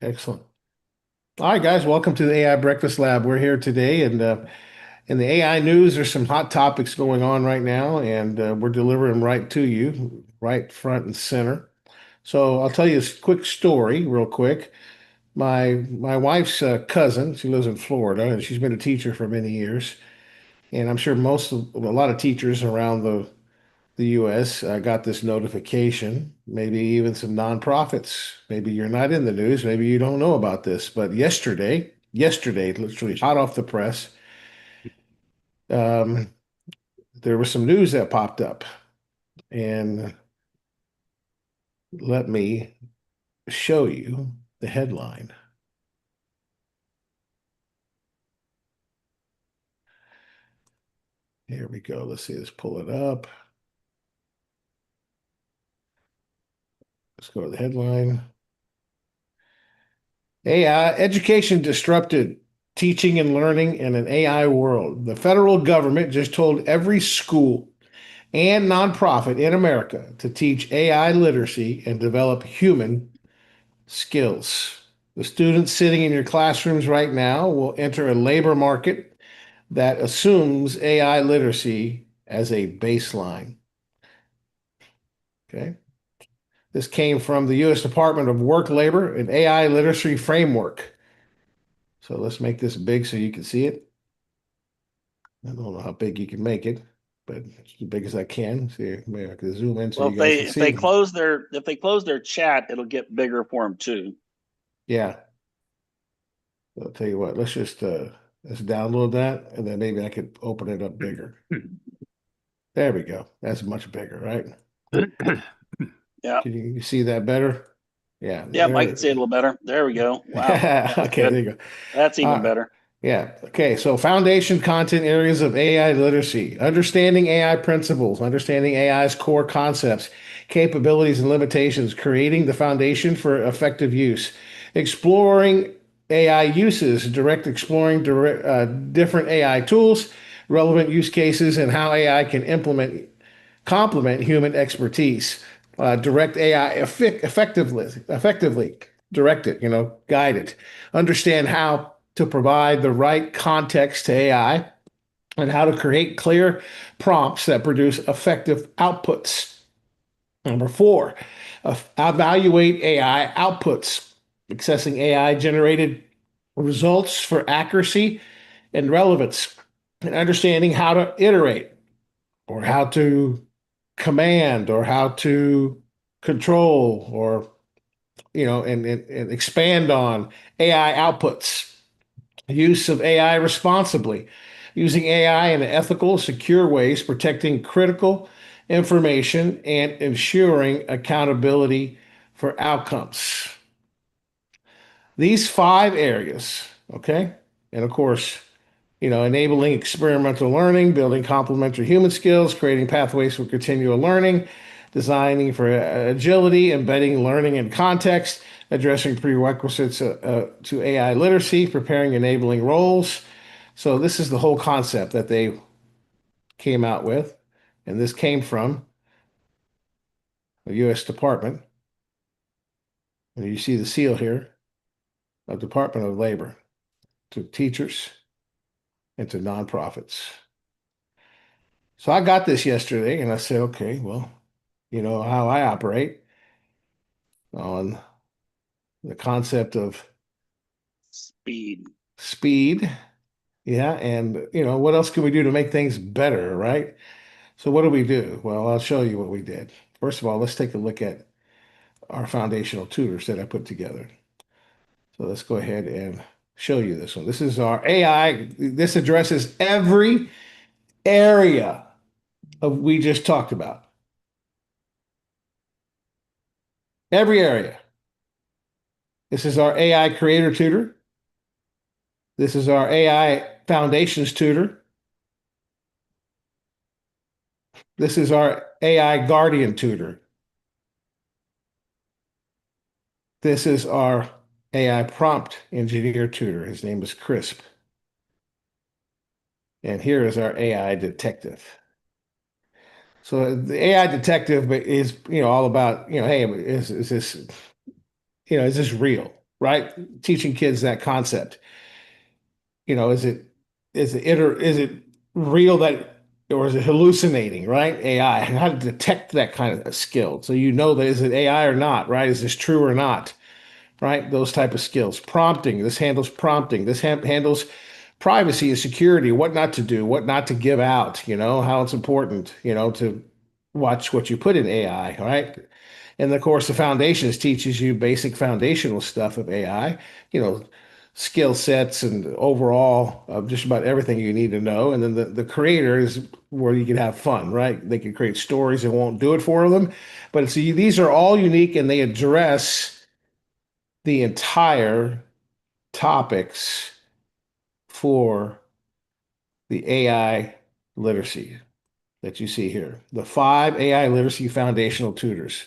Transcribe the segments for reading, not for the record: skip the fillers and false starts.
Excellent. All right, guys, welcome to the AI Breakfast Lab. We're here today, and in the AI news, there's some hot topics going on right now, and we're delivering right to you, right front and center. So I'll tell you a quick story, real quick. My wife's cousin, she lives in Florida, and she's been a teacher for many years. And I'm sure a lot of teachers around the U.S. Got this notification, maybe even some nonprofits. Maybe you're not in the news, maybe you don't know about this, but yesterday, literally hot off the press, um, there was some news that popped up. And let me show you the headline. Here we go. Let's see, let's pull it up. Let's go to the headline. AI education disrupted teaching and learning in an AI world. The federal government just told every school and nonprofit in America to teach AI literacy and develop human skills. The students sitting in your classrooms right now will enter a labor market that assumes AI literacy as a baseline. Okay. This came from the U.S. Department of Work, Labor, and AI Literacy Framework. So let's make this big so you can see it. I don't know how big you can make it, but it's as big as I can. See, maybe I can zoom in so Well, you if guys they can if see they it. close their chat, it'll get bigger for them too. Yeah, I'll tell you what. Let's download that, and then maybe I could open it up bigger. There we go. That's much bigger, right? Yeah. Can you see that better? Yeah, Yep, I can see it a there. little better. There we go. Wow, that's Okay, good. there you go. That's even Uh, better. yeah. Okay. So foundation content areas of AI literacy, understanding AI principles, understanding AI's core concepts, capabilities, and limitations, creating the foundation for effective use, exploring AI uses, different AI tools, relevant use cases, and how AI can complement human expertise. Direct AI effectively direct it, guide it, understand how to provide the right context to AI, and how to create clear prompts that produce effective outputs. Number four, evaluate AI outputs, accessing AI generated results for accuracy and relevance, and understanding how to iterate or how to command or how to control or and expand on AI outputs, use of AI responsibly, using AI in ethical, secure ways, protecting critical information and ensuring accountability for outcomes. These five areas, okay? And of course, enabling experimental learning, building complementary human skills, creating pathways for continual learning, designing for agility, embedding learning in context, addressing prerequisites to AI literacy, preparing enabling roles. So this is the whole concept that they came out with, and this came from the U.S. Department, and you see the seal here, of Department of Labor, to teachers and to nonprofits. So I got this yesterday, and I said, okay, well, you know how I operate on the concept of Speed. speed. Yeah. And, what else can we do to make things better, right? So, what do we do? Well, I'll show you what we did. First of all, let's take a look at our foundational tutors that I put together. So, let's go ahead and show you this one. This is our AI. This addresses every area of we just talked about. Every area. This is our AI creator tutor. This is our AI foundations tutor. This is our AI guardian tutor. This is our AI prompt engineer tutor. His name is Crisp. And here is our AI detective. So the AI detective is, all about, hey, is this real? right? Teaching kids that concept. Is it real that, or is it hallucinating, right? AI, and how to detect that kind of skill. So you know that is it AI or not, right? Is this true or not? Right? Those type of skills. Prompting. This handles prompting. This handles privacy and security, what not to do, what not to give out, how it's important, to watch what you put in AI, right? And of course, the foundations teaches you basic foundational stuff of AI, you know, skill sets and overall of just about everything you need to know. And then the creator is where you can have fun, right? They can create stories and won't do it for them. But see, these are all unique and they address the entire topics for the AI literacy that you see here. The 5 AI literacy foundational tutors.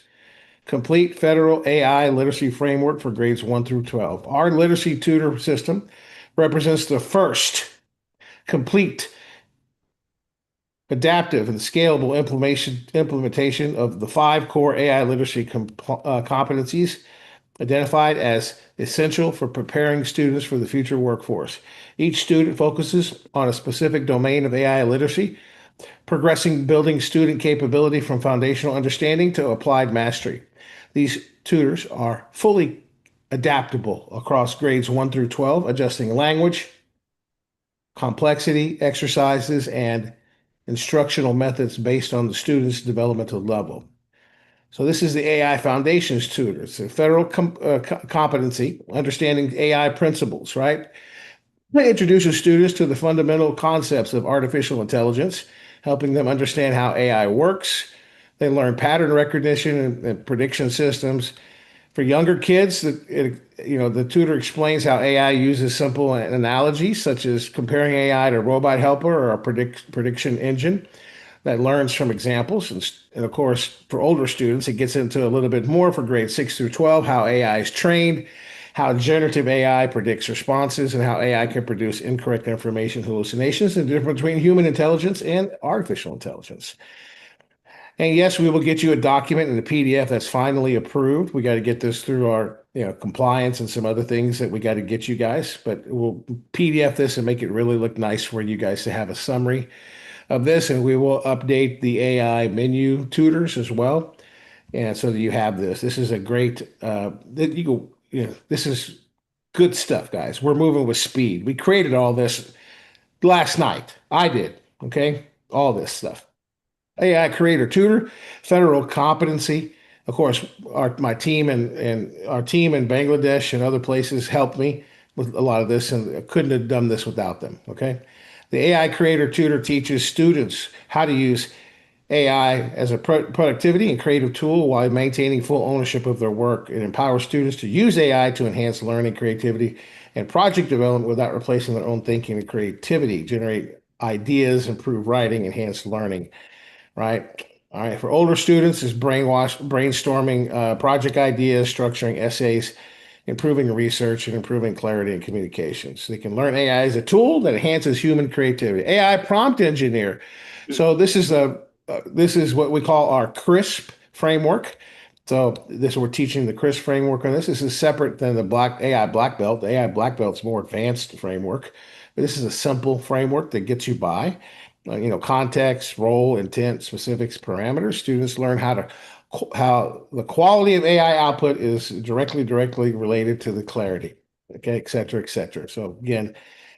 Complete federal AI literacy framework for grades 1 through 12. Our literacy tutor system represents the first complete, adaptive, and scalable implementation of the 5 core AI literacy competencies identified as essential for preparing students for the future workforce. Each student focuses on a specific domain of AI literacy, progressing building student capability from foundational understanding to applied mastery. These tutors are fully adaptable across grades 1 through 12, adjusting language, complexity, exercises, and instructional methods based on the student's developmental level. So this is the AI Foundations tutor. It's a federal competency, understanding AI principles, right? It introduces students to the fundamental concepts of artificial intelligence, helping them understand how AI works. They learn pattern recognition and prediction systems. For younger kids, the tutor explains how AI uses simple analogies, such as comparing AI to a robot helper or a prediction engine that learns from examples. And of course, for older students, it gets into a little bit more for grades 6 through 12, how AI is trained, how generative AI predicts responses, and how AI can produce incorrect information, hallucinations, and the difference between human intelligence and artificial intelligence. And yes, we will get you a document in the PDF that's finally approved. We got to get this through our, compliance and some other things that we got to get you guys, but we'll PDF this and make it really look nice for you guys to have a summary of this, and we will update the AI menu tutors as well. And so that you have this. This is a great that you go, this is good stuff, guys. We're moving with speed. We created all this last night. I did, okay? All this stuff. AI creator tutor, federal competency. Of course, my team and our team in Bangladesh and other places helped me with a lot of this, and I couldn't have done this without them. Okay. The AI creator tutor teaches students how to use AI as a productivity and creative tool while maintaining full ownership of their work. It empowers students to use AI to enhance learning, creativity, and project development without replacing their own thinking and creativity, generate ideas, improve writing, enhance learning, right? All right. For older students, is brainstorming project ideas, structuring essays, improving research, and improving clarity and communication. So they can learn AI as a tool that enhances human creativity. AI prompt engineer. So this is what we call our CRISP framework. So this we're teaching the CRISP framework on this. This is separate than the AI black belt. The AI black belt's more advanced framework, but this is a simple framework that gets you by. Context, role, intent, specifics, parameters. Students learn how the quality of AI output is directly related to the clarity, okay, et cetera, et cetera. So again,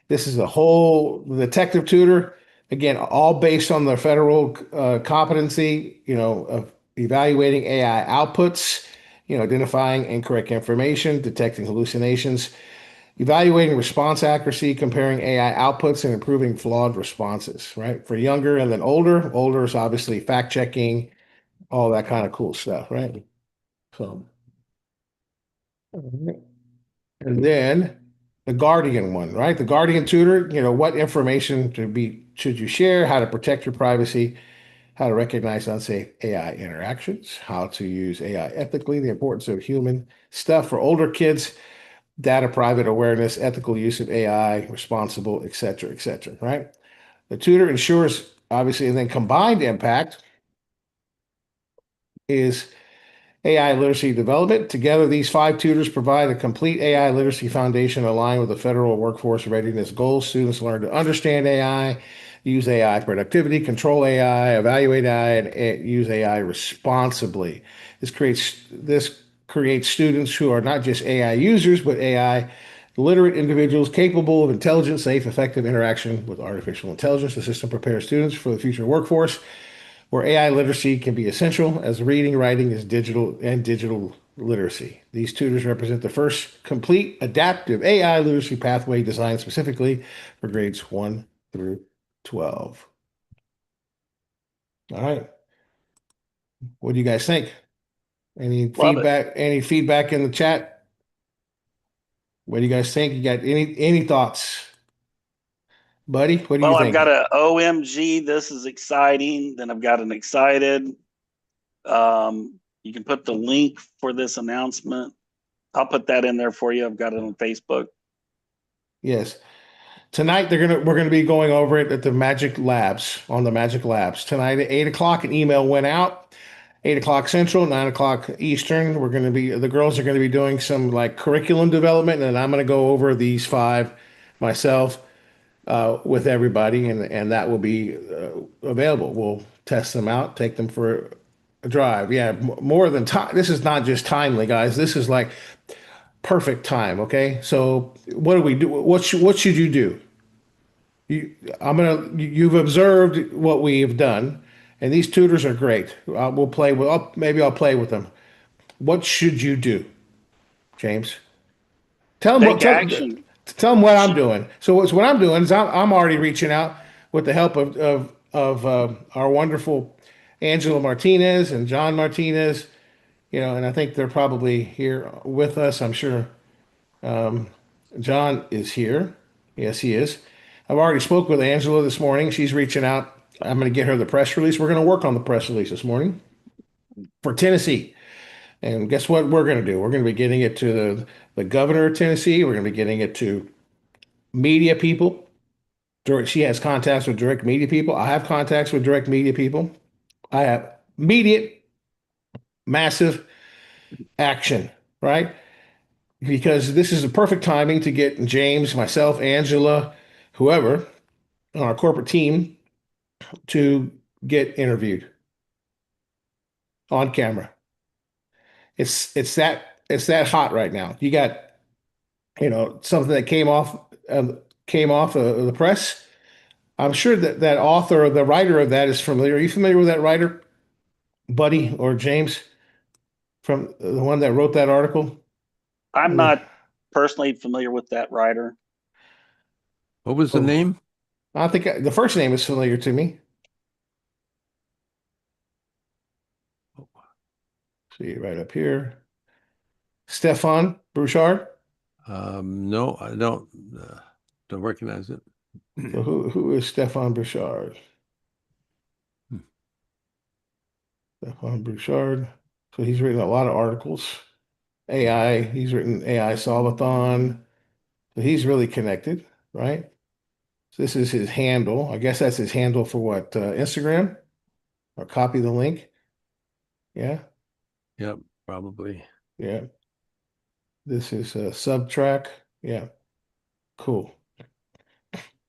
this is a whole detective tutor, again, all based on the federal competency, of evaluating AI outputs, identifying incorrect information, detecting hallucinations, evaluating response accuracy, comparing AI outputs, and improving flawed responses, right? For younger and then older is obviously fact checking, all that kind of cool stuff, right? So, and then the guardian one, right? The guardian tutor, what information should you share, how to protect your privacy, how to recognize unsafe AI interactions, how to use AI ethically, the importance of human stuff for older kids, data private awareness, ethical use of AI, responsible, et cetera, right? The tutor ensures, obviously, and then combined impact is AI literacy development. Together, these 5 tutors provide a complete AI literacy foundation aligned with the federal workforce readiness goals. Students learn to understand AI, use AI productivity, control AI, evaluate AI, and use AI responsibly. This creates students who are not just AI users, but AI literate individuals capable of intelligent, safe, effective interaction with artificial intelligence. The system prepares students for the future workforce where AI literacy can be essential as reading, writing is digital literacy. These tutors represent the first complete adaptive AI literacy pathway designed specifically for grades 1 through 12. All right. What do you guys think? Any Love it. feedback? Any feedback in the chat? What do you guys think? You got any thoughts? Buddy, what do you Well, I've got think? a OMG, this is exciting. Then I've got an excited. You can put the link for this announcement. I'll put that in there for you. I've got it on Facebook. Yes. Tonight we're gonna be going over it at the Magic Labs on the Magic Labs. Tonight at 8 o'clock, an email went out, 8 o'clock Central, 9 o'clock Eastern. The girls are gonna be doing some like curriculum development, and I'm gonna go over these 5 myself with everybody, and that will be available. We'll test them out, take them for a drive. Yeah, more than time. This is not just timely, guys. This is like perfect time. Okay, so what do we do? What should you do? You've observed what we've done, and these tutors are great. We'll play with. Maybe I'll play with them. What should you do, James? Tell them what. Take action. Tell them what I'm doing. So what I'm doing is I'm already reaching out with the help of our wonderful Angela Martinez and John Martinez. And I think they're probably here with us. I'm sure John is here. Yes, he is. I've already spoke with Angela this morning. She's reaching out. I'm going to get her the press release. We're going to work on the press release this morning for Tennessee. And guess what we're going to do? We're going to be getting it to the governor of Tennessee. We're going to be getting it to media people. She has contacts with direct media people. I have contacts with direct media people. I have immediate, massive action, right? Because this is the perfect timing to get James, myself, Angela, whoever on our corporate team to get interviewed on camera. It's that hot right now. You got something that came off of the press. I'm sure that author or the writer of that is familiar. Are you familiar with that writer, Buddy or James, from the one that wrote that article? I'm not personally familiar with that writer. What was the Oh, name? I think the first name is familiar to me. See right up here, Stefan Bouchard. No, I don't recognize it. So who is Stefan Bouchard? Hmm. Stefan Bouchard. So he's written a lot of articles. AI. He's written AI Solvathon. So he's really connected, right? So this is his handle. I guess that's his handle for what? Instagram? Or copy the link. Yeah, Yep, probably. yeah. This is a Subtrack. Yeah, cool.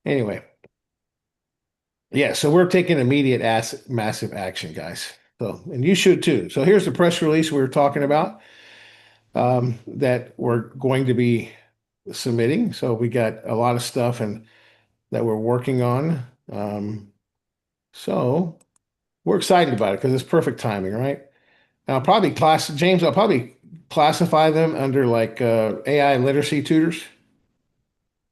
Anyway, yeah. So we're taking immediate massive action, guys. So, and you should too. So here's the press release we were talking about that we're going to be submitting. So we got a lot of stuff and that we're working on. So we're excited about it because it's perfect timing, right? And I'll probably classify them under like AI literacy tutors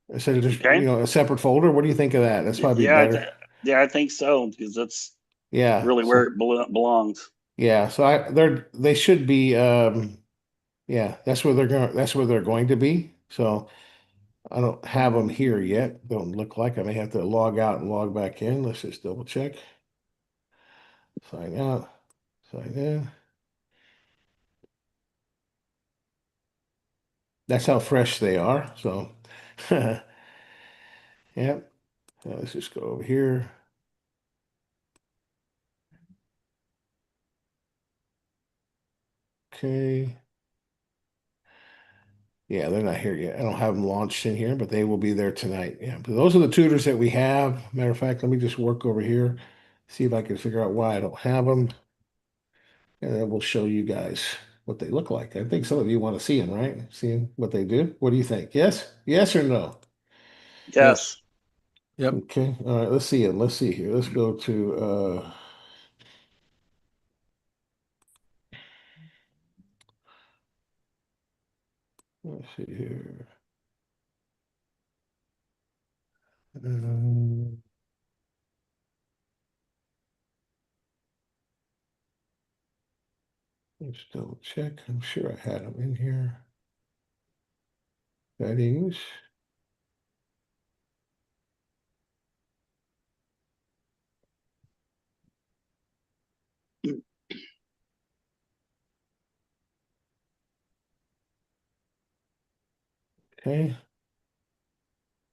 instead of just, Okay. a separate folder. What do you think of that? That's probably Yeah, better. yeah, I think so because that's Yeah. really where So it belongs. yeah. So they should be yeah, that's where they're going to be. So I don't have them here yet. Don't look like I may have to log out and log back in. Let's just double check. Sign out, sign in. That's how fresh they are. So, yeah. Let's just go over here. Okay. Yeah, they're not here yet. I don't have them launched in here, but they will be there tonight. Yeah, but those are the tutors that we have. Matter of fact, let me just work over here, see if I can figure out why I don't have them. And then we'll show you guys what they look like. I think some of you want to see them, right? Seeing what they do. What do you think? Yes? Yes or no? Yes. Yep. Okay. All right, let's see it. Let's see here. Let's go to let's see here. Um, let's double check. I'm sure I had them in here. Settings. Okay.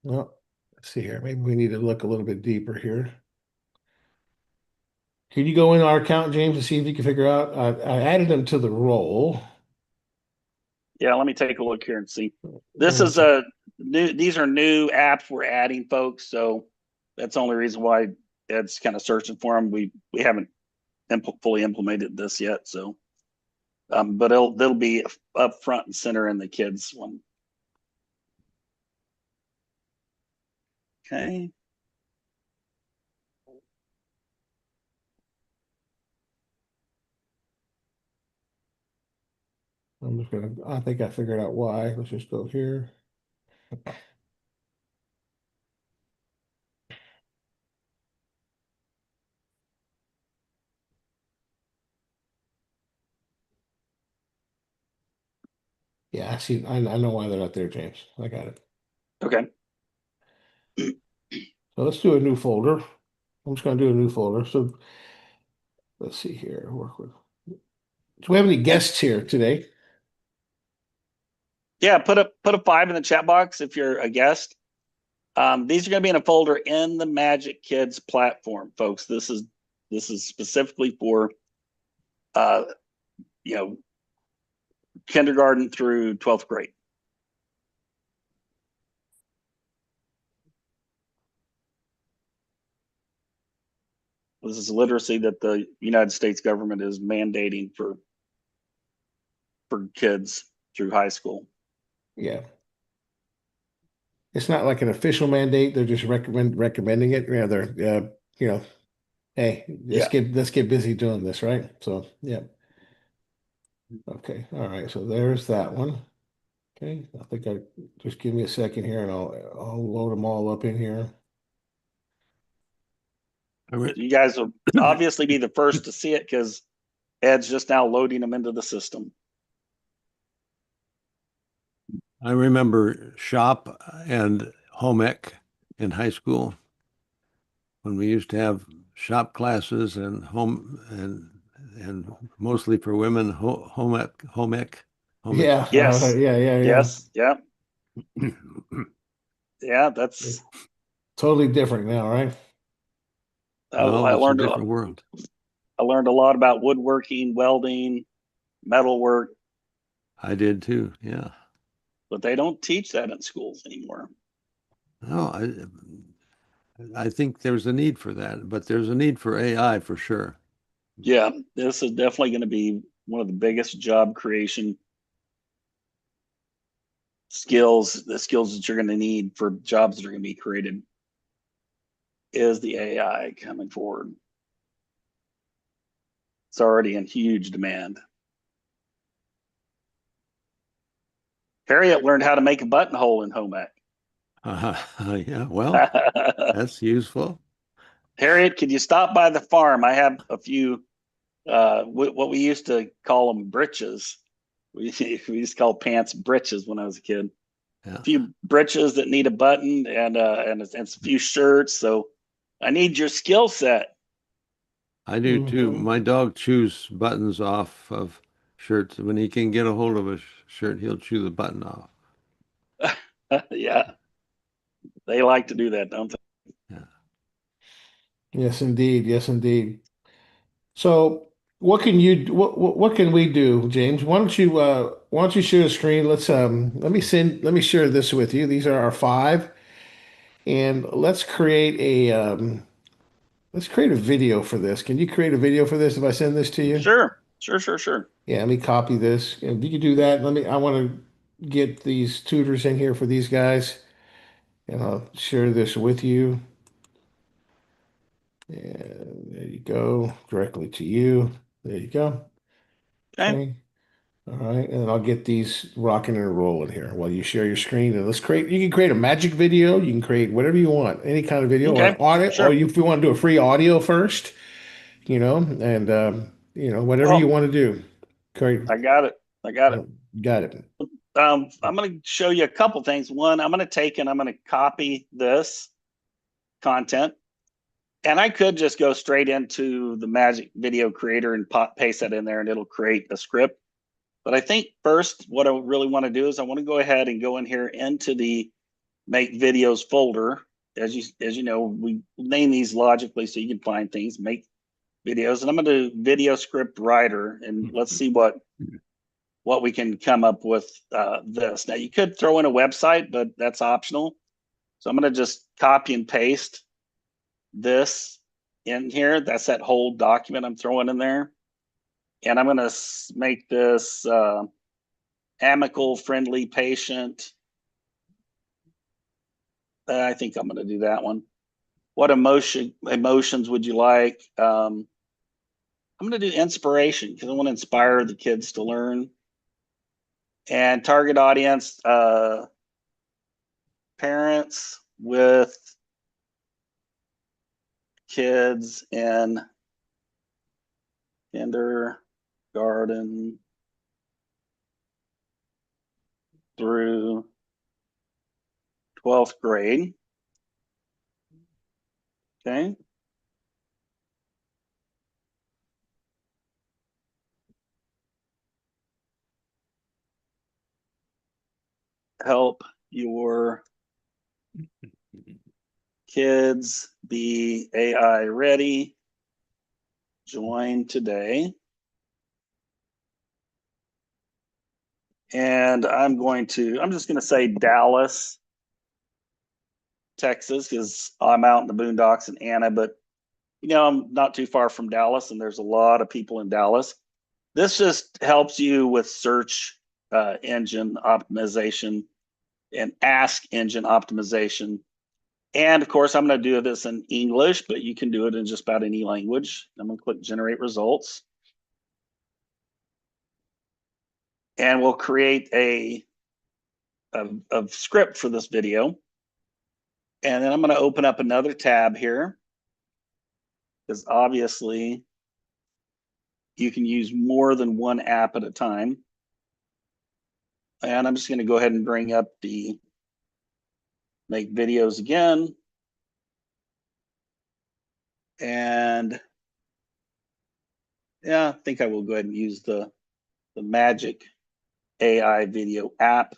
Well, let's see here. Maybe we need to look a little bit deeper here. Can you go in our account, James, and see if you can figure out? I added them to the role. Yeah, let me take a look here and see. This is these are new apps we're adding, folks. So that's the only reason why Ed's kind of searching for them. We haven't fully implemented this yet. So, but they'll be up front and center in the kids one. Okay. I'm just gonna, I think I figured out why. Let's just go here. Yeah, I see. I know why they're not there, James. I got it. Okay. So let's do a new folder. I'm just gonna do a new folder. So let's see here. Work with. Do we have any guests here today? Yeah, put a 5 in the chat box if you're a guest. These are going to be in a folder in the Magic Kids platform, folks. This is specifically for you know, kindergarten through 12th grade. This is literacy that the United States government is mandating for kids through high school. Yeah. It's not like an official mandate. They're just recommending it. Yeah, they're you know, hey, let's get busy doing this, right? So yeah. Okay. All right. So there's that one. Okay. I think I just give me a second here and I'll load them all up in here. You guys will obviously be the first to see it because Ed's just now loading them into the system. I remember shop and home ec in high school when we used to have shop classes and and mostly for women home ec. Yeah. Yes. Yeah. Yes. Yeah. Yeah. That's Totally different now, right? Well, I it's a learned different world. I learned a lot about woodworking, welding, metalwork, I did too. Yeah. but they don't teach that in schools anymore. No, I think there's a need for that, but there's a need for AI for sure. Yeah, this is definitely going to be one of the biggest job creation skills, the skills that you're going to need for jobs that are going to be created is the AI coming forward. It's already in huge demand. Harriet learned how to make a buttonhole in home ec. Yeah, well, that's useful. Harriet, could you stop by the farm? I have a few, what we used to call them britches. We used to call pants britches when I was a kid. Yeah. A few britches that need a button and a few shirts. So I need your skill set. I do too. Mhm. My dog chews buttons off of shirts. When he can get a hold of a shirt, he'll chew the button off. Yeah, they like to do that, don't they? Yeah. Yes, indeed. Yes, indeed. So what can you what can we do, James? Why don't you share the screen? Let me share this with you. These are our five, and let's create a video for this. Can you create a video for this if I send this to you? Sure, sure, sure, sure. Yeah, let me copy this. And you can do that. I want to get these tutors in here for these guys, and I'll share this with you. And there you go, directly to you. There you go. Okay. Okay. All right. And I'll get these rocking and rolling here while you share your screen. And you can create a magic video. You can create whatever you want, any kind of video or an Okay. audio, or Sure. if you want to do a free audio first, and whatever you Oh, want to do. Great. I got it. I got it. Got it. I'm going to show you a couple things. One, I'm going to take and I'm going to copy this content, and I could just go straight into the Magic Video Creator and paste that in there, and it'll create a script. But I think first, what I really want to do is I want to go ahead and go in here into the Make Videos folder. As you know, we name these logically so you can find things. Make videos, and I'm going to do Video Script Writer, and let's see what we can come up with this. Now, you could throw in a website, but that's optional. So I'm going to just copy and paste this in here. That's that whole document I'm throwing in there. And I'm going to make this amicable, friendly, patient. I think I'm going to do that one. What emotions would you like? I'm going to do inspiration because I want to inspire the kids to learn. And target audience, parents with kids in kindergarten through 12th grade. Okay. Help your kids be AI ready. Join today. And I'm just going to say Dallas, Texas, because I'm out in the boondocks in Anna, but I'm not too far from Dallas, and there's a lot of people in Dallas. This just helps you with search engine optimization and ask engine optimization. And of course, I'm going to do this in English, but you can do it in just about any language. I'm going to click generate results. And we'll create a script for this video. And then I'm going to open up another tab here, because obviously you can use more than one app at a time. And I'm just going to go ahead and bring up the Make Videos again. And yeah, I think I will go ahead and use the Magic AI video app.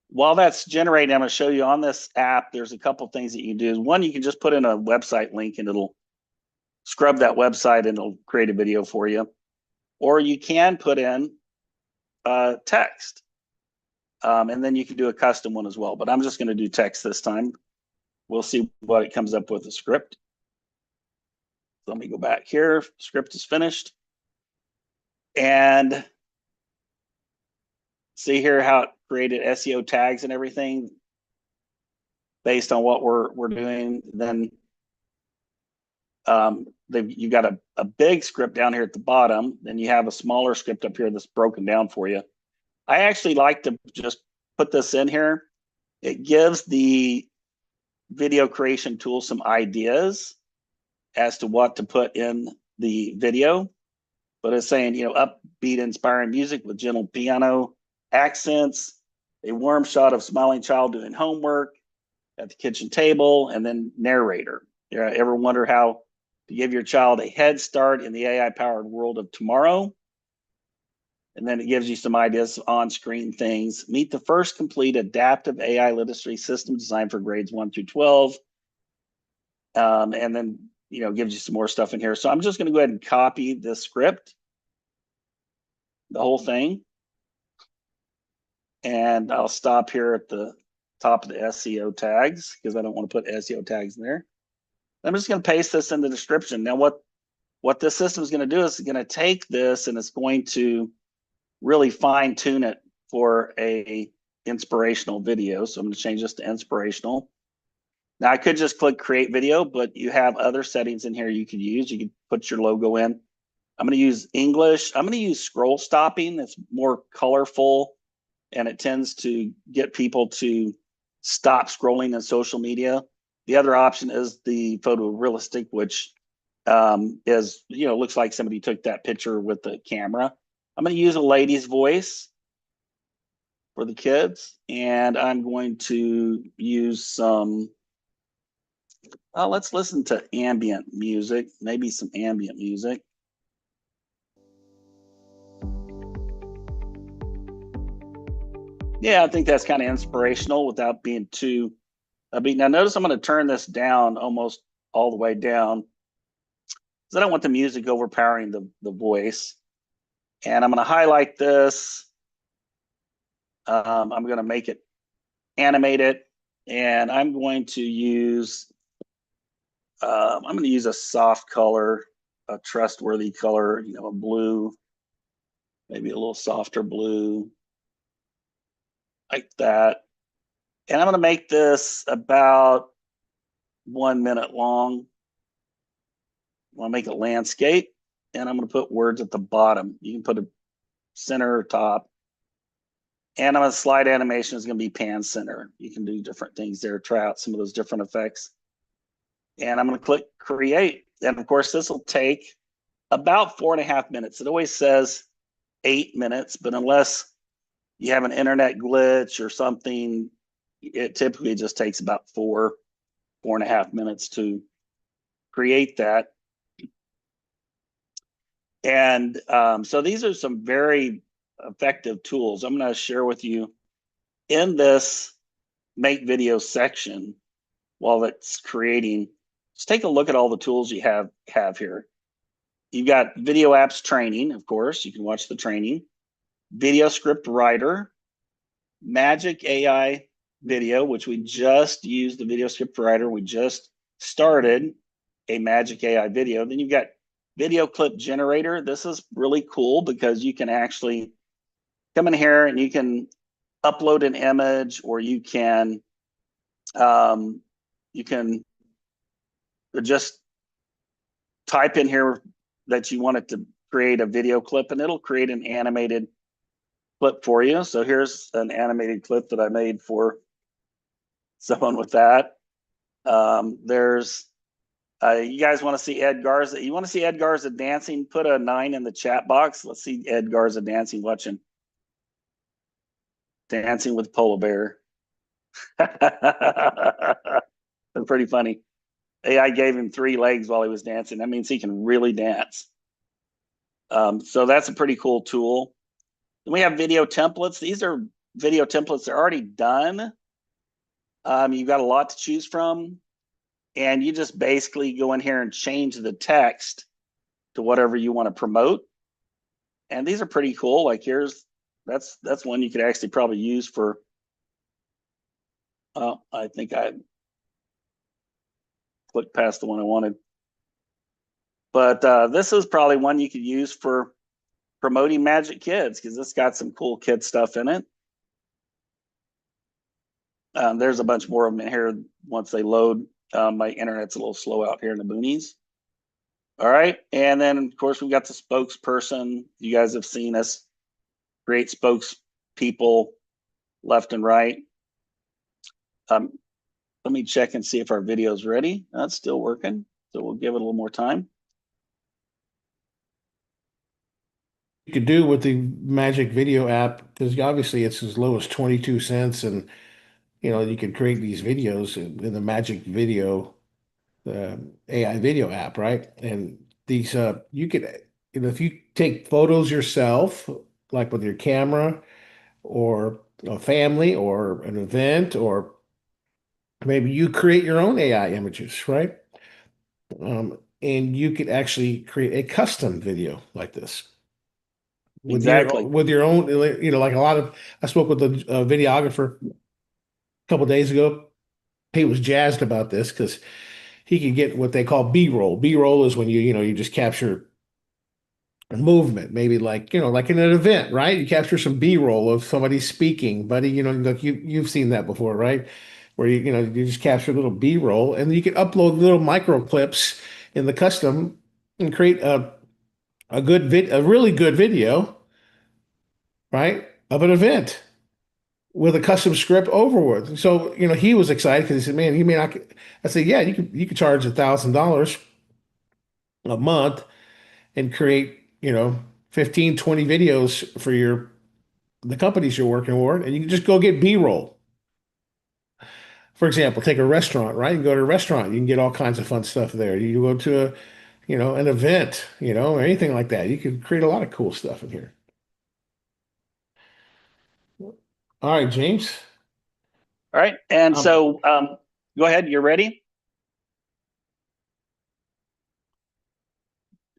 While that's generating, I'm going to show you on this app, there's a couple things that you can do. One, you can just put in a website link and it'll scrub that website and it'll create a video for you. Or you can put in text. And then you can do a custom one as well. But I'm just going to do text this time. We'll see what it comes up with the script. So let me go back here. Script is finished. And see here how it created SEO tags and everything based on what we're doing. Then you got a big script down here at the bottom. Then you have a smaller script up here that's broken down for you. I actually like to just put this in here. It gives the video creation tool some ideas as to what to put in the video. But it's saying, upbeat, inspiring music with gentle piano accents, a warm shot of smiling child doing homework at the kitchen table, and then narrator. You ever wonder how to give your child a head start in the AI-powered world of tomorrow? And then it gives you some ideas, on-screen things. Meet the first complete adaptive AI literacy system designed for grades 1 through 12. And then, gives you some more stuff in here. So I'm just going to go ahead and copy this script, the whole thing. And I'll stop here at the top of the SEO tags because I don't want to put SEO tags in there. I'm just going to paste this in the description. Now, what this system is going to do is it's going to take this and it's going to really fine tune it for a inspirational video. So I'm going to change this to inspirational. Now I could just click create video, but you have other settings in here you could use. You could put your logo in. I'm going to use English. I'm going to use scroll stopping. That's more colorful and it tends to get people to stop scrolling in social media. The other option is the photorealistic, which is, looks like somebody took that picture with the camera. I'm going to use a lady's voice for the kids, and I'm going to use some, let's listen to ambient music, maybe some ambient music. Yeah, I think that's kind of inspirational without being too upbeat. Now notice I'm going to turn this down almost all the way down because I don't want the music overpowering the voice. And I'm going to highlight this. I'm going to make it animated, and I'm going to use a soft color, a trustworthy color, a blue, maybe a little softer blue, like that. And I'm going to make this about 1 minute long. I'm going to make it landscape, and I'm going to put words at the bottom. You can put a center or top. And I'm going to slide animation is going to be pan center. You can do different things there, try out some of those different effects. And I'm going to click create. And of course, this will take about 4.5 minutes. It always says 8 minutes, but unless you have an internet glitch or something, it typically just takes about 4.5 minutes to create that. And so these are some very effective tools. I'm going to share with you in this make video section while it's creating. Just take a look at all the tools you have here. You've got video apps training, of course, you can watch the training, video script writer, Magic AI video, which we just used the video script writer. We just started a Magic AI video. Then you've got video clip generator. This is really cool because you can actually come in here and you can upload an image, or you can just type in here that you want it to create a video clip, and it'll create an animated clip for you. So here's an animated clip that I made for someone with that. There's you guys want to see Ed Garza? You want to see Ed Garza dancing? Put a 9 in the chat box. Let's see Ed Garza dancing. Watching Dancing with Polar Bear. That's pretty funny. AI gave him 3 legs while he was dancing. That means he can really dance. So that's a pretty cool tool. Then we have video templates. These are video templates that are already done. You've got a lot to choose from. And you just basically go in here and change the text to whatever you want to promote. And these are pretty cool. Like that's one you could actually probably use for, I think I clicked past the one I wanted. But this is probably one you could use for promoting Magic Kids because it's got some cool kid stuff in it. There's a bunch more of them in here once they load. My internet's a little slow out here in the boonies. All right. And then, of course, we've got the spokesperson. You guys have seen us create spokespeople left and right. Let me check and see if our video is ready. That's still working. So we'll give it a little more time. You could do with the Magic Video app, because obviously it's as low as 22 cents, and you can create these videos in the Magic Video AI video app, right? And these you could, if you take photos yourself, like with your camera, or a family, or an event, or maybe you create your own AI images, right? and you could actually create a custom video like this Exactly. with your own, like a lot of, I spoke with a videographer a couple days ago. He was jazzed about this because he could get what they call B-roll. B-roll is when you just capture movement, maybe like, like in an event, right? You capture some B-roll of somebody speaking, buddy, like you've seen that before, right? Where you just capture a little B-roll and you can upload little micro clips in the custom and create a really good video, right? Of an event with a custom script overward. So, he was excited because he said, man, you may not, I said, yeah, you could charge $1,000 a month and create, 15, 20 videos for the companies you're working with, and you can just go get B-roll. For example, take a restaurant, right? You go to a restaurant, you can get all kinds of fun stuff there. You go to an event, or anything like that. You can create a lot of cool stuff in here. All right, James. All right. And Um, so go ahead. You're ready?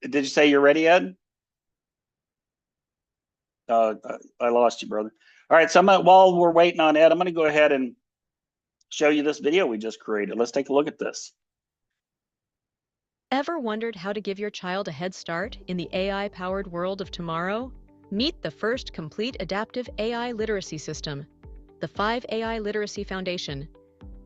Did you say you're ready, Ed? I lost you, brother. All right. So while we're waiting on Ed, I'm going to go ahead and show you this video we just created. Let's take a look at this. Ever wondered how to give your child a head start in the AI-powered world of tomorrow? Meet the first complete adaptive AI literacy system, the 5 AI Literacy Foundation.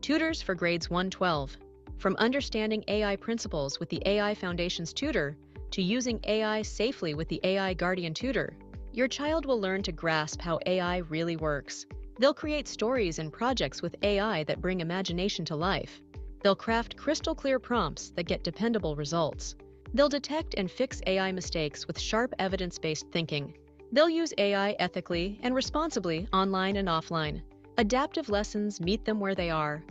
Tutors for grades 1-12. From understanding AI principles with the AI Foundation's tutor to using AI safely with the AI Guardian tutor, your child will learn to grasp how AI really works. They'll create stories and projects with AI that bring imagination to life. They'll craft crystal clear prompts that get dependable results. They'll detect and fix AI mistakes with sharp evidence-based thinking. They'll use AI ethically and responsibly online and offline. Adaptive lessons meet them where they are.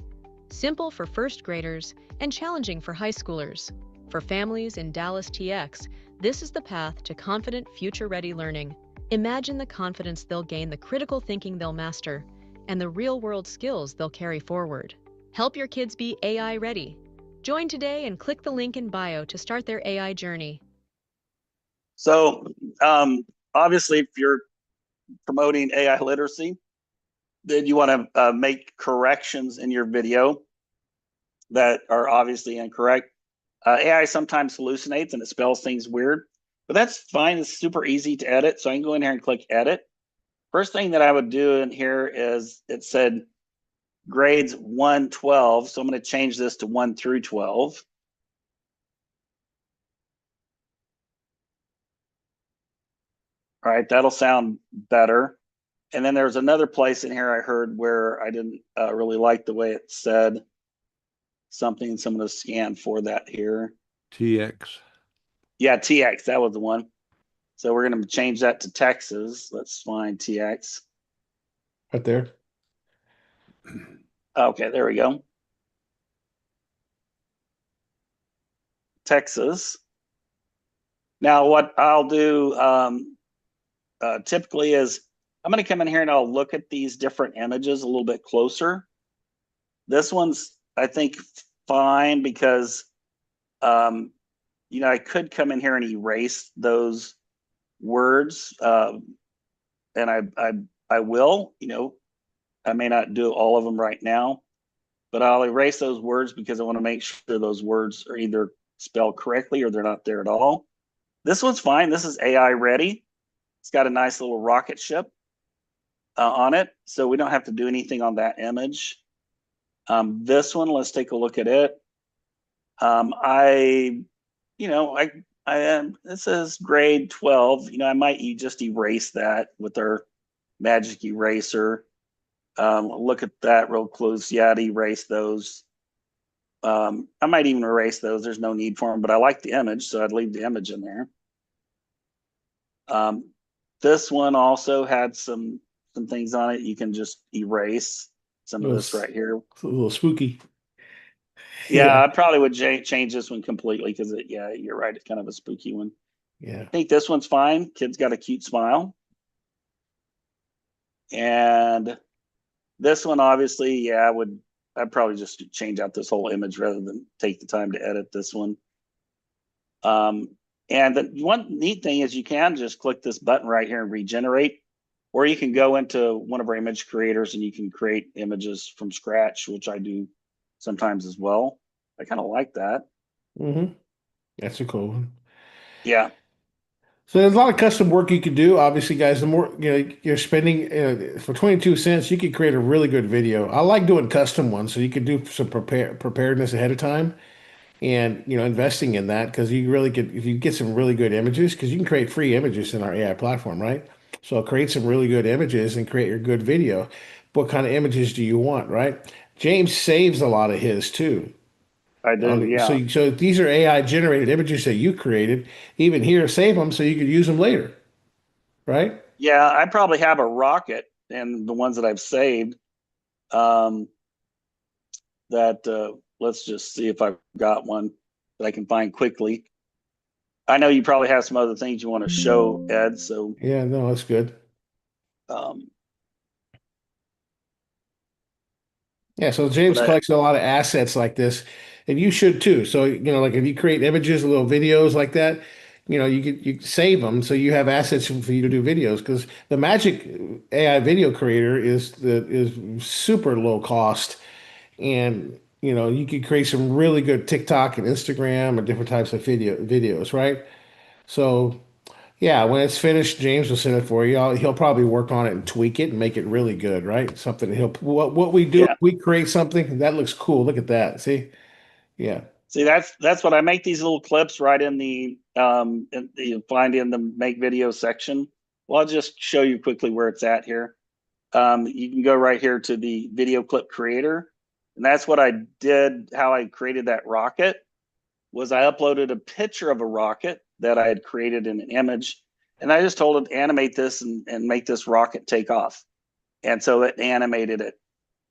Simple for first graders and challenging for high schoolers. For families in Dallas TX, this is the path to confident, future-ready learning. Imagine the confidence they'll gain, the critical thinking they'll master, and the real-world skills they'll carry forward. Help your kids be AI ready. Join today and click the link in bio to start their AI journey. So obviously, if you're promoting AI literacy, then you want to make corrections in your video that are obviously incorrect. AI sometimes hallucinates and it spells things weird, but that's fine. It's super easy to edit. So I can go in here and click edit. First thing that I would do in here is it said grades 1-12. So I'm going to change this to 1-12. All right, that'll sound better. And then there's another place in here I heard where I didn't really like the way it said something. So I'm going to scan for that here. TX. Yeah, TX, that was the one. So we're going to change that to Texas. Let's find TX. right there. Okay, there we go. Texas. Now what I'll do typically is I'm going to come in here and I'll look at these different images a little bit closer. This one's, I think, fine because, I could come in here and erase those words, and I will. I may not do all of them right now, but I'll erase those words because I want to make sure those words are either spelled correctly or they're not there at all. This one's fine. This is AI ready. It's got a nice little rocket ship on it, so we don't have to do anything on that image. This one, let's take a look at it. It says grade 12. I might just erase that with our magic eraser. Look at that real close. Yeah, I'd erase those. I might even erase those. There's no need for them, but I like the image, so I'd leave the image in there. This one also had some things on it. You can just erase some of this right here. It's a little spooky. Yeah, I probably would change this one completely because you're right. It's kind of a spooky one. Yeah. I think this one's fine. Kid's got a cute smile. And this one, obviously, I'd probably just change out this whole image rather than take the time to edit this one. Um, and the one neat thing is you can just click this button right here and regenerate, or you can go into one of our image creators and you can create images from scratch, which I do sometimes as well. I kind of like that. Hmm. That's a cool one. Yeah. So there's a lot of custom work you could do. Obviously, guys, the more you're spending for 22 cents, you could create a really good video. I like doing custom ones, so you could do some preparedness ahead of time, and investing in that because you really could if you get some really good images because you can create free images in our AI platform, right? So create some really good images and create your good video. What kind of images do you want, right? James saves a lot of his too. I do. Yeah. So these are AI generated images that you created. Even here, save them so you could use them later, right? Yeah. I probably have a rocket and the ones that I've saved. Um, that let's just see if I've got one that I can find quickly. I know you probably have some other things you want to show, Ed. So, Yeah, no, that's good. um, Yeah, so James but collects a lot of assets like this, and you should too. So, like if you create images, little videos like that, you save them so you have assets for you to do videos because the Magic AI video creator is super low cost, and you could create some really good TikTok and Instagram and different types of videos, right? So yeah, when it's finished, James will send it for you. He'll probably work on it and tweak it and make it really good, right? Something he'll what we do, yeah, we create something that looks cool. Look at that. See? Yeah. see that's what I make these little clips right in you find in the make video section. Well, I'll just show you quickly where it's at here. You can go right here to the video clip creator, and that's what I did. How I created that rocket was I uploaded a picture of a rocket that I had created in an image, and I just told it to animate this and make this rocket take off. And so it animated it.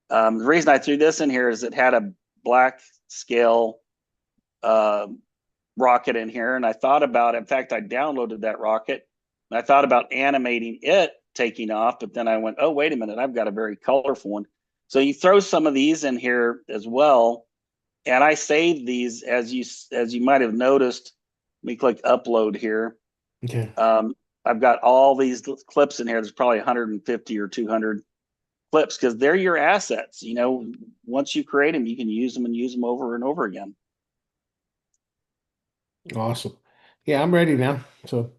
The reason I threw this in here is it had a black scale uh, rocket in here, and I thought about, in fact, I downloaded that rocket, and I thought about animating it taking off, but then I went, oh, wait a minute, I've got a very colorful one. So you throw some of these in here as well, and I saved these as you might have noticed. Let me click upload here. Okay. I've got all these clips in here. There's probably 150 or 200 clips because they're your assets. Once you create them, you can use them and use them over and over again. Awesome. Yeah, I'm ready now. So,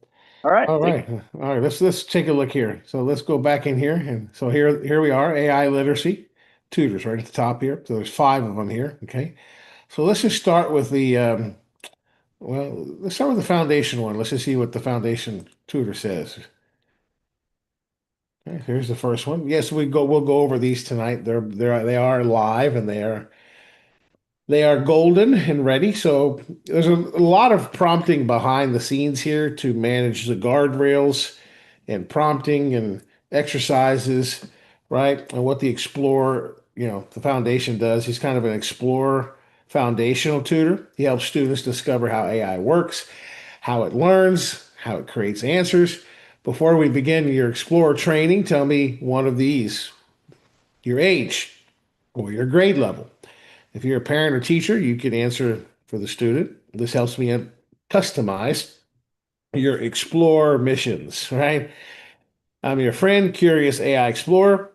All right. all right. All right, let's take a look here. So let's go back in here. And so here we are, AI literacy tutors right at the top here. So there's 5 of them here. Okay. So let's just start with let's start with the foundation one. Let's just see what the foundation tutor says. Okay, here's the first one. Yes, we'll go over these tonight. They are live and they are golden and ready. So there's a lot of prompting behind the scenes here to manage the guardrails and prompting and exercises, right? And what the Explorer, the foundation does. He's kind of an Explorer foundational tutor. He helps students discover how AI works, how it learns, how it creates answers. Before we begin your Explorer training, tell me one of these, your age or your grade level. If you're a parent or teacher, you can answer for the student. This helps me customize your Explorer missions, right? I'm your friend, Curious AI Explorer,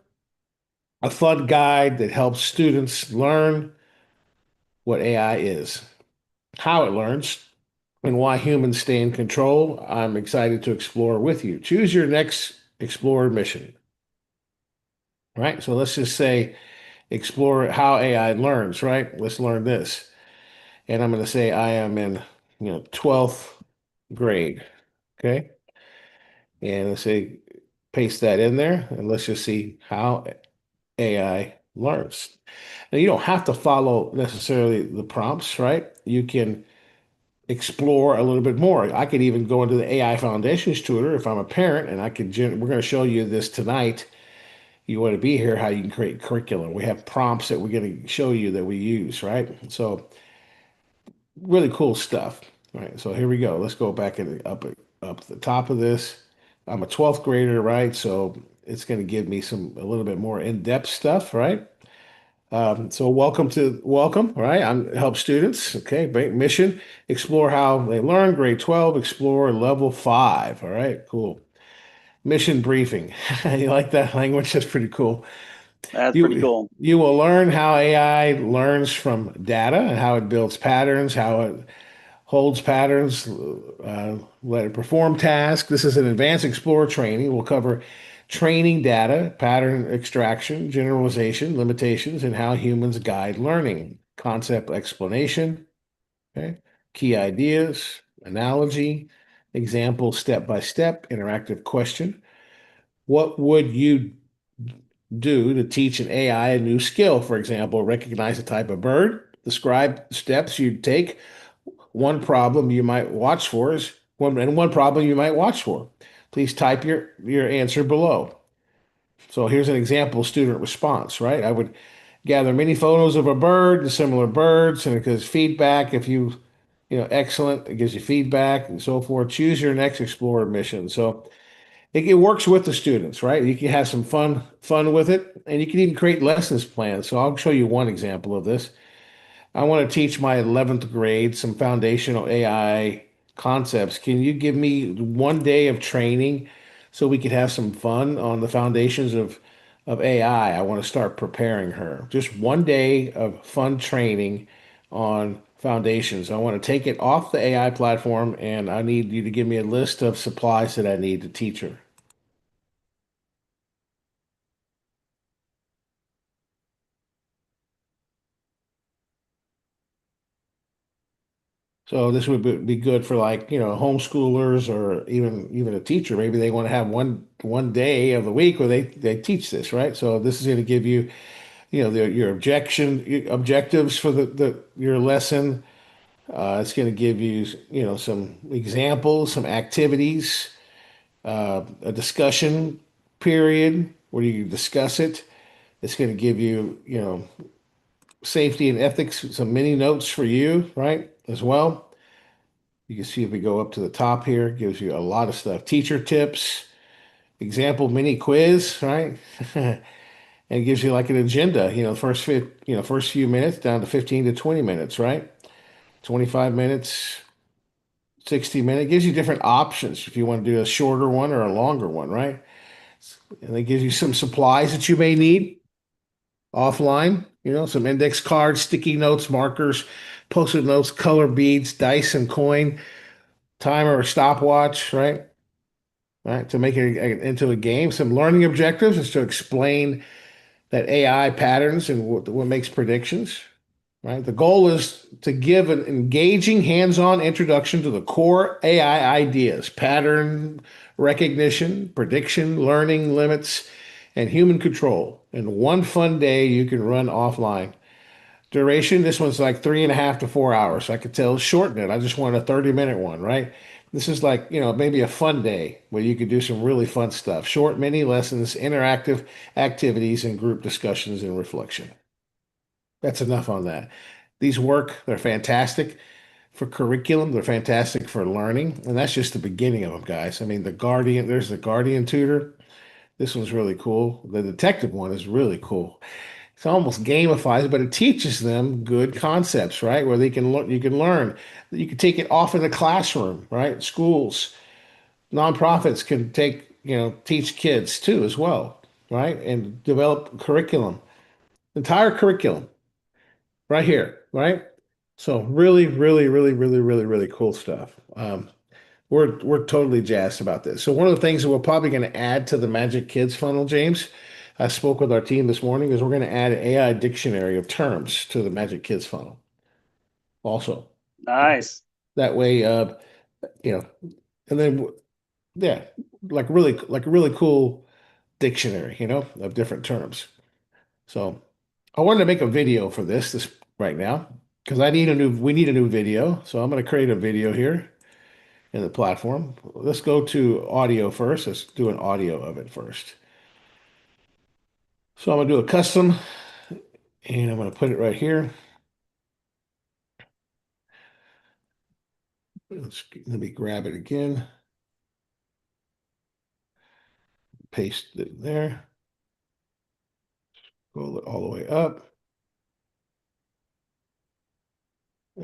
a fun guide that helps students learn what AI is, how it learns, and why humans stay in control. I'm excited to explore with you. Choose your next Explorer mission, right? So let's just say explore how AI learns, right? Let's learn this. And I'm going to say I am in, 12th grade. Okay. And let's say paste that in there and let's just see how AI learns. Now, you don't have to follow necessarily the prompts, right? You can explore a little bit more. I could even go into the AI Foundations tutor if I'm a parent, and we're going to show you this tonight. You want to be here, how you can create curriculum. We have prompts that we're going to show you that we use, right? So really cool stuff. All right, so here we go. Let's go back up at the top of this. I'm a 12th grader, right? So it's going to give me a little bit more in-depth stuff, right? So welcome, all right? I'm help students. Okay, great mission. Explore how they learn. Grade 12, explore level 5. All right, cool. Mission briefing. You like that language? That's pretty cool. That's pretty You cool. you will learn how AI learns from data and how it builds patterns, how it holds patterns, let it perform tasks. This is an advanced explorer training. We'll cover training data, pattern extraction, generalization, limitations, and how humans guide learning. Concept explanation, okay? Key ideas, analogy, example, step by step, interactive question. What would you do to teach an AI a new skill? For example, recognize a type of bird, describe steps you'd take. One problem you might watch for is one problem you might watch for. Please type your answer below. So here's an example student response, right? I would gather many photos of a bird and similar birds, and it gives feedback. If excellent, it gives you feedback and so forth. Choose your next Explorer mission. So it works with the students, right? You can have some fun with it, and you can even create lessons plans. So I'll show you one example of this. I want to teach my 11th grade some foundational AI concepts. Can you give me one day of training so we could have some fun on the foundations of AI? I want to start preparing her. Just one day of fun training on foundations. I want to take it off the AI platform, and I need you to give me a list of supplies that I need to teach her. So this would be good for, like, homeschoolers or even a teacher. Maybe they want to have one day of the week where they teach this, right? So this is going to give you, your objectives for the your lesson. It's going to give you, some examples, some activities, a discussion period where you discuss it. It's going to give you, safety and ethics, some mini notes for you, right, as well. You can see if we go up to the top here, it gives you a lot of stuff. Teacher tips, example mini quiz, right? And it gives you like an agenda, first few minutes down to 15 to 20 minutes, right? 25 minutes, 60 minutes. It gives you different options if you want to do a shorter one or a longer one, right? And it gives you some supplies that you may need offline, some index cards, sticky notes, markers, post-it notes, color beads, dice and coin, timer or stopwatch, right? Right, to make it into a game. Some learning objectives is to explain that AI patterns and what makes predictions. Right, the goal is to give an engaging, hands-on introduction to the core AI ideas: pattern recognition, prediction, learning limits, and human control. In one fun day, you can run offline. Duration, this one's like 3.5 to 4 hours. I could tell shorten it. I just want a 30-minute one, right? This is like, maybe a fun day where you could do some really fun stuff. Short mini lessons, interactive activities, and group discussions and reflection. That's enough on that. These work, they're fantastic for curriculum, they're fantastic for learning, and that's just the beginning of them, guys. I mean, there's the Guardian tutor. This one's really cool. The detective one is really cool. It's almost gamifies, but it teaches them good concepts, right? Where they can learn, you can learn. You can take it off in the classroom, right? Schools, nonprofits can teach kids too as well, right? And develop curriculum, entire curriculum right here, right? So really, really, really, really, really, really cool stuff. We're totally jazzed about this. So one of the things that we're probably going to add to the Magic Kids funnel, James, I spoke with our team this morning, is we're going to add an AI dictionary of terms to the Magic Kids funnel also. Nice. That way, you know, and then yeah, like a really cool dictionary, of different terms. So I wanted to make a video for this right now because we need a new video. So I'm going to create a video here in the platform. Let's go to audio first. Let's do an audio of it first. So I'm going to do a custom and I'm going to put it right here. Let me grab it again. Paste it there. Go all the way up.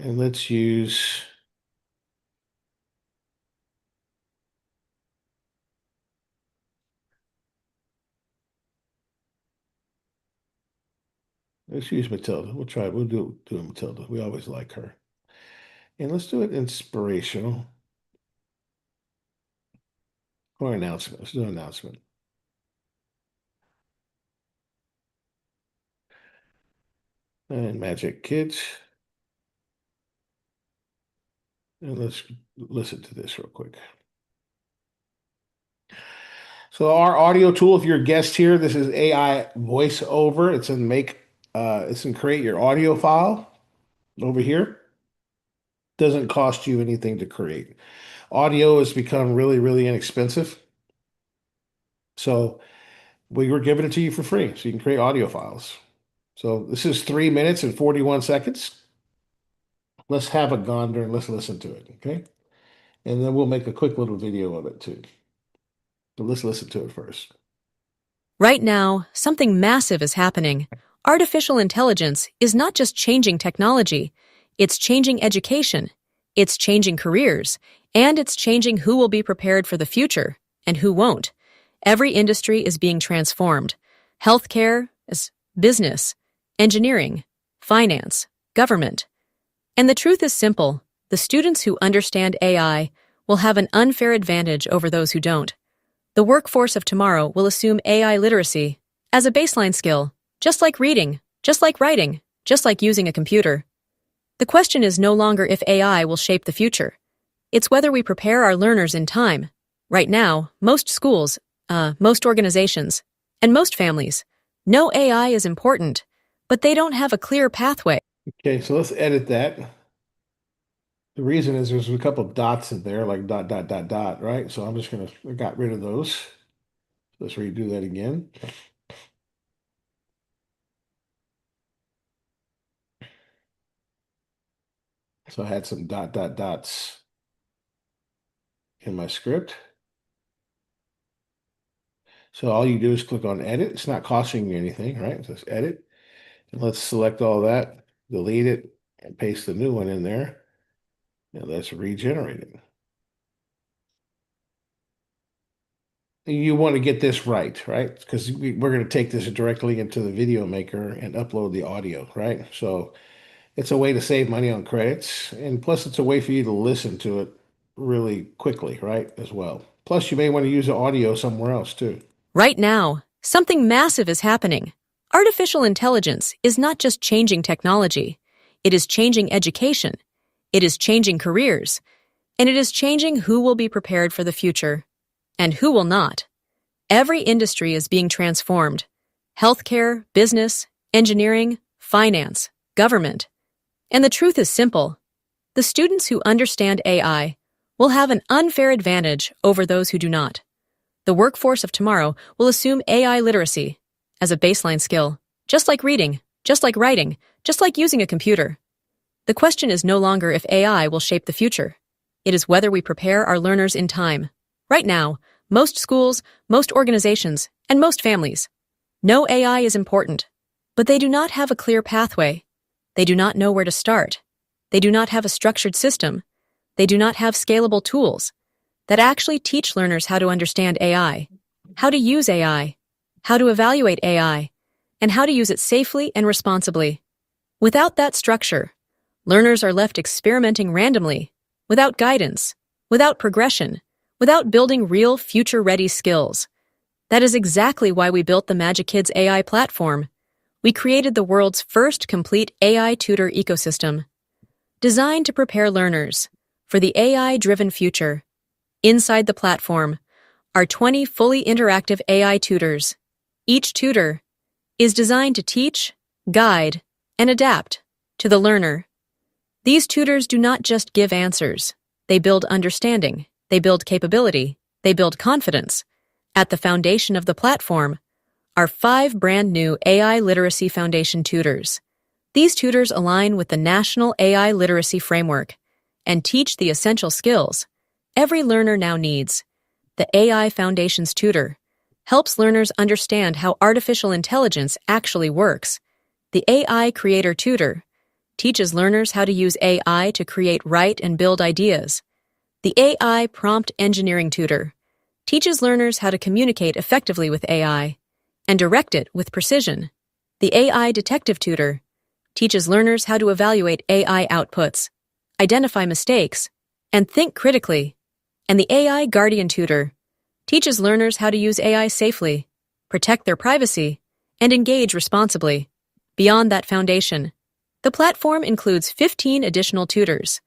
And let's use Matilda. We'll do Matilda. We always like her. And let's do it inspirational. Or announcement. Let's do an announcement. And Magic Kids. And let's listen to this real quick. So our audio tool, if you're a guest here, this is AI voiceover. It's in create your audio file over here. Doesn't cost you anything to create. Audio has become really, really inexpensive. So we were giving it to you for free. So you can create audio files. So this is 3 minutes and 41 seconds. Let's have a gander and let's listen to it. Okay. And then we'll make a quick little video of it too. But let's listen to it first. Right now, something massive is happening. Artificial intelligence is not just changing technology, it's changing education, it's changing careers, and it's changing who will be prepared for the future and who won't. Every industry is being transformed. Healthcare, business, engineering, finance, government. And the truth is simple. The students who understand AI will have an unfair advantage over those who don't. The workforce of tomorrow will assume AI literacy as a baseline skill, just like reading, just like writing, just like using a computer. The question is no longer if AI will shape the future. It's whether we prepare our learners in time. Right now, most schools, most organizations, and most families know AI is important, but they don't have a clear pathway. Okay, so let's edit that. The reason is there's a couple of dots in there, like dot, dot, dot, dot, right? So I got rid of those. Let's redo that again. So I had some dot, dot, dots in my script. So all you do is click on edit. It's not costing you anything, right? Just edit. And let's select all that, delete it, and paste the new one in there. Now let's regenerate it. You want to get this right? Because we're going to take this directly into the video maker and upload the audio, right? So it's a way to save money on credits. And plus it's a way for you to listen to it really quickly, right? As well. Plus you may want to use the audio somewhere else too. Right now, something massive is happening. Artificial intelligence is not just changing technology. It is changing education. It is changing careers. And it is changing who will be prepared for the future and who will not. Every industry is being transformed. Healthcare, business, engineering, finance, government. And the truth is simple. The students who understand AI will have an unfair advantage over those who do not. The workforce of tomorrow will assume AI literacy as a baseline skill, just like reading, just like writing, just like using a computer. The question is no longer if AI will shape the future. It is whether we prepare our learners in time. Right now, most schools, most organizations, and most families know AI is important, but they do not have a clear pathway. They do not know where to start. They do not have a structured system. They do not have scalable tools that actually teach learners how to understand AI, how to use AI, how to evaluate AI, and how to use it safely and responsibly. Without that structure, learners are left experimenting randomly, without guidance, without progression, without building real future-ready skills. That is exactly why we built the Magic Kids AI platform. We created the world's first complete AI tutor ecosystem, designed to prepare learners for the AI-driven future. Inside the platform are 20 fully interactive AI tutors. Each tutor is designed to teach, guide, and adapt to the learner. These tutors do not just give answers. They build understanding. They build capability. They build confidence. At the foundation of the platform are 5 brand new AI Literacy Foundation tutors. These tutors align with the National AI Literacy Framework and teach the essential skills every learner now needs. The AI Foundations tutor helps learners understand how artificial intelligence actually works. The AI Creator tutor teaches learners how to use AI to create, write, and build ideas. The AI Prompt Engineering Tutor teaches learners how to communicate effectively with AI and direct it with precision. The AI Detective Tutor teaches learners how to evaluate AI outputs, identify mistakes, and think critically. And the AI Guardian Tutor teaches learners how to use AI safely, protect their privacy, and engage responsibly. Beyond that foundation, the platform includes 15 additional tutors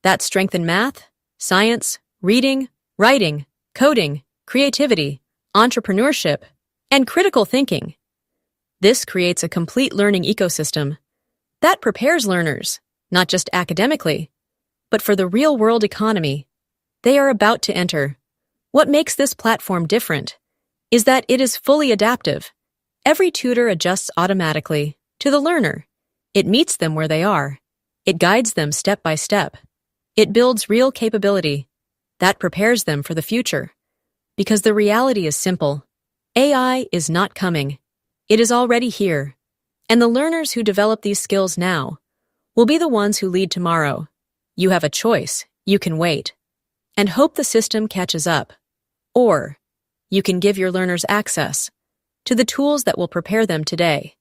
that strengthen math, science, reading, writing, coding, creativity, entrepreneurship, and critical thinking. This creates a complete learning ecosystem that prepares learners, not just academically, but for the real-world economy they are about to enter. What makes this platform different is that it is fully adaptive. Every tutor adjusts automatically to the learner. It meets them where they are. It guides them step by step. It builds real capability that prepares them for the future. Because the reality is simple. AI is not coming. It is already here. And the learners who develop these skills now will be the ones who lead tomorrow. You have a choice. You can wait and hope the system catches up. Or you can give your learners access to the tools that will prepare them today.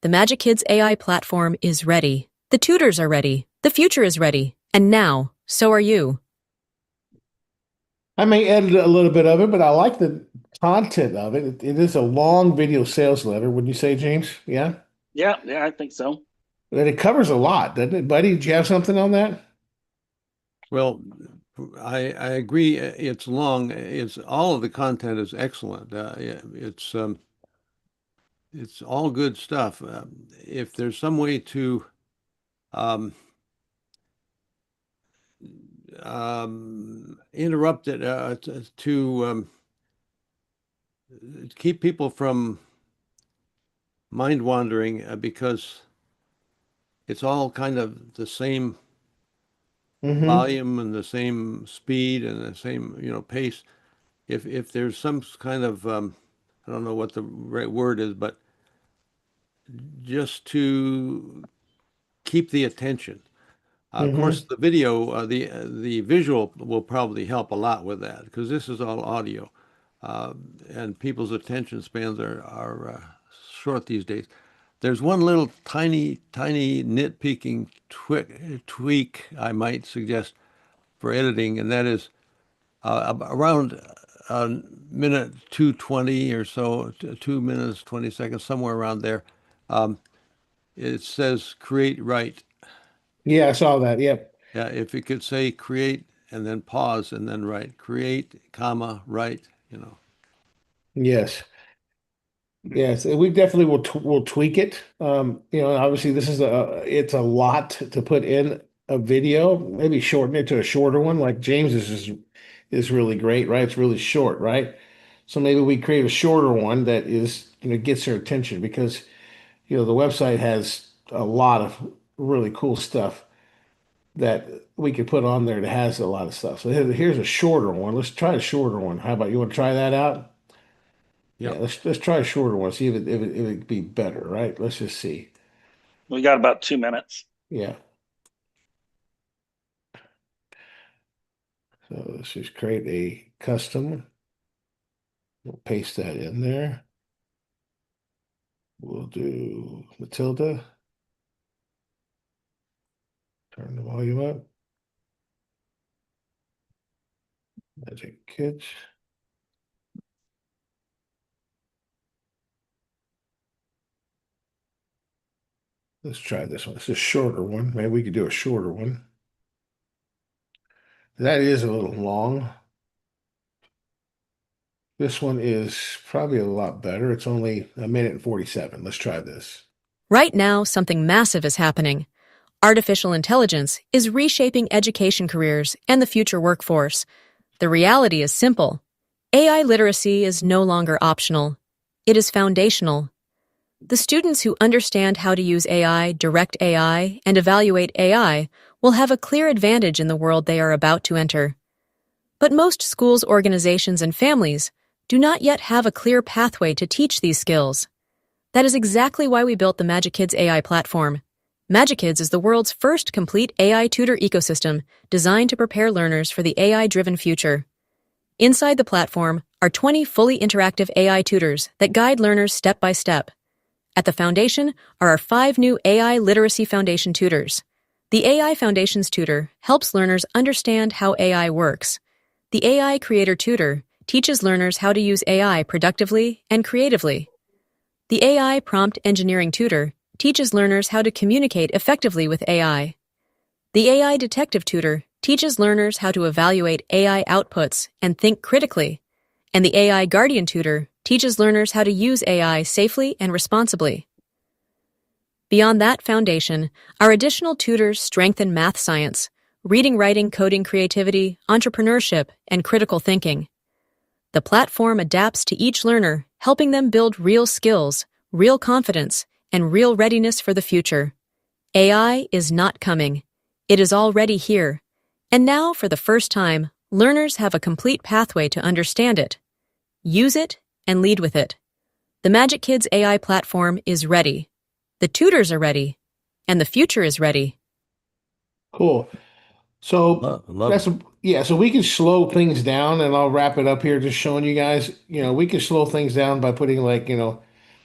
The Magic Kids AI platform is ready. The tutors are ready. The future is ready. And now, so are you. I may edit a little bit of it, but I like the content of it. It is a long video sales letter, wouldn't you say, James? Yeah? Yeah, I think so. And it covers a lot, doesn't it? Buddy, did you have something on that? Well, I agree. It's long. It's all of the content is excellent. It's all good stuff. If there's some way to interrupt it to keep people from mind wandering, because it's all kind of the same Mm-hmm. volume and the same speed and the same, pace. If there's some kind of I don't know what the right word is, but just to keep the attention. Of Mm-hmm. course, the video, the visual will probably help a lot with that, because this is all audio, and people's attention spans are short these days. There's one little tiny nitpicking tweak I might suggest for editing, and that is around minute 2:20 or so, 2 minutes 20 seconds, somewhere around there. It says create write. Yeah, I saw that. Yep. Yeah, if you could say create and then pause and then write, create, comma, write, Yes. Yes. We definitely will tweak it. Obviously this is it's a lot to put in a video. Maybe shorten it to a shorter one. Like James's is really great, right? It's really short, right? So maybe we create a shorter one that is, gets their attention because, the website has a lot of really cool stuff that we could put on there that has a lot of stuff. So here's a shorter one. Let's try a shorter one. How about you want to try that out? Yeah, Yep. let's try a shorter one. See if it be better, right? Let's just see. We got about 2 minutes. Yeah. So let's just create a custom. We'll paste that in there. We'll do Matilda. Turn the volume up. Magic Kids. Let's try this one. It's a shorter one. Maybe we could do a shorter one. That is a little long. This one is probably a lot better. It's only 1 minute and 47. Let's try this. Right now, something massive is happening. Artificial intelligence is reshaping education careers and the future workforce. The reality is simple. AI literacy is no longer optional. It is foundational. The students who understand how to use AI, direct AI, and evaluate AI will have a clear advantage in the world they are about to enter. But most schools, organizations, and families do not yet have a clear pathway to teach these skills. That is exactly why we built the Magic Kids AI platform. Magic Kids is the world's first complete AI tutor ecosystem designed to prepare learners for the AI-driven future. Inside the platform are 20 fully interactive AI tutors that guide learners step by step. At the foundation are our 5 new AI Literacy Foundation tutors. The AI Foundations tutor helps learners understand how AI works. The AI Creator tutor teaches learners how to use AI productively and creatively. The AI Prompt Engineering tutor teaches learners how to communicate effectively with AI. The AI Detective tutor teaches learners how to evaluate AI outputs and think critically. And the AI Guardian tutor teaches learners how to use AI safely and responsibly. Beyond that foundation, our additional tutors strengthen math science, reading, writing, coding, creativity, entrepreneurship, and critical thinking. The platform adapts to each learner, helping them build real skills, real confidence, and real readiness for the future. AI is not coming. It is already here. And now, for the first time, learners have a complete pathway to understand it, use it, and lead with it. The Magic Kids AI platform is ready. The tutors are ready. And the future is ready. Cool. So Love that's it. yeah, so we can slow things down and I'll wrap it up here just showing you guys, we can slow things down by putting like,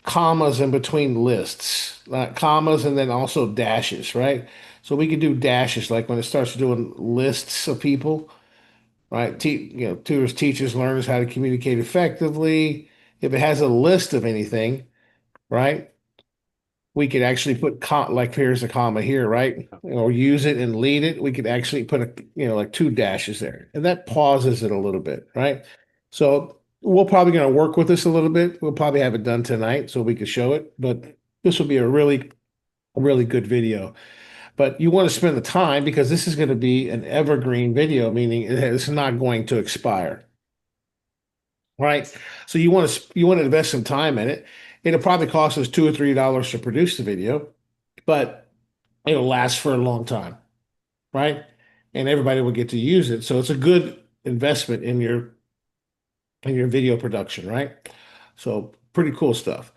commas in between lists, commas and then also dashes, right? So we can do dashes like when it starts doing lists of people, right? Tutors, teachers, learners how to communicate effectively. If it has a list of anything, right? We could actually put like here's a comma here, right? Or use it and lead it. We could actually put like 2 dashes there, and that pauses it a little bit, right? So we're probably going to work with this a little bit. We'll probably have it done tonight so we can show it, but this will be a really good video. But you want to spend the time because this is going to be an evergreen video, meaning it's not going to expire, right? So you want to invest some time in it. It'll probably cost us $2 or $3 to produce the video, but it'll last for a long time, right? And everybody will get to use it. So it's a good investment in your video production, right? So pretty cool stuff.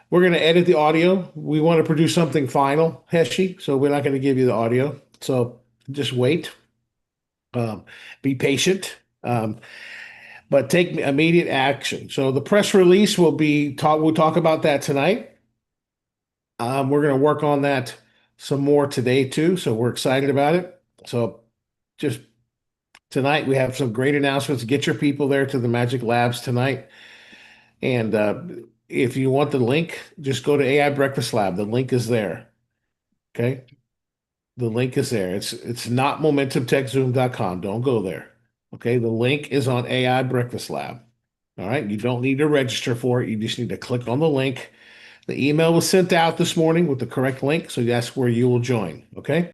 We're going to edit the audio. We want to produce something final, Heshi, so we're not going to give you the audio. So just wait. Be patient. But take immediate action. So the press release we'll talk about that tonight. We're going to work on that some more today too. So we're excited about it. So just tonight we have some great announcements. Get your people there to the Magic Labs tonight. And if you want the link, just go to AI Breakfast Lab. The link is there. Okay. The link is there. It's not momentumtechzoom.com. Don't go there. Okay. The link is on AI Breakfast Lab. All right. You don't need to register for it. You just need to click on the link. The email was sent out this morning with the correct link. So that's where you will join. Okay.